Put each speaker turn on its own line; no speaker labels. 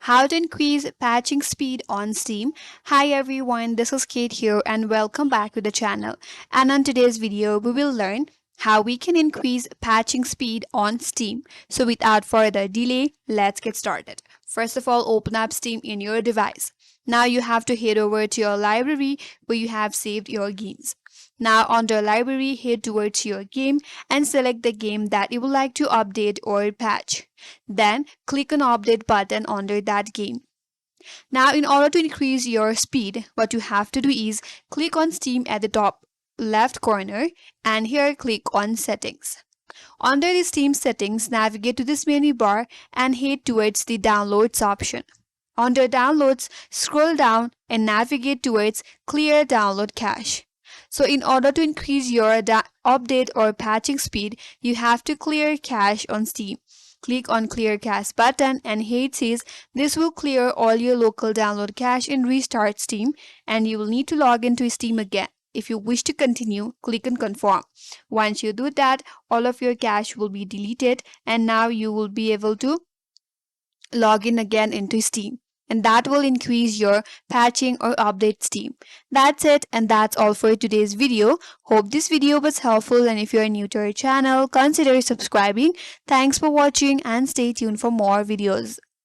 How to increase patching speed on Steam. Hi everyone, this is Kate here and welcome back to the channel. And on today's video, we will learn how we can increase patching speed on Steam. So without further delay, let's get started. First of all, open up Steam in your device. Now you have to head over to your library where you have saved your games. Now under library, head towards your game and select the game that you would like to update or patch. Then click on update button under that game. Now in order to increase your speed, what you have to do is click on Steam at the top left corner and here click on settings. Under the Steam settings, navigate to this menu bar and head towards the downloads option. Under downloads, scroll down and navigate towards clear download cache. So in order to increase your update or patching speed, you have to clear cache on Steam. Click on clear cache button and here it says this will clear all your local download cache and restart Steam, and you will need to log into Steam again. If you wish to continue, click on confirm. Once you do that, all of your cache will be deleted and now you will be able to log in again into Steam, and that will increase your patching or update Steam. That's it, and that's all for today's video. Hope this video was helpful, and if you are new to our channel, consider subscribing. Thanks for watching and stay tuned for more videos.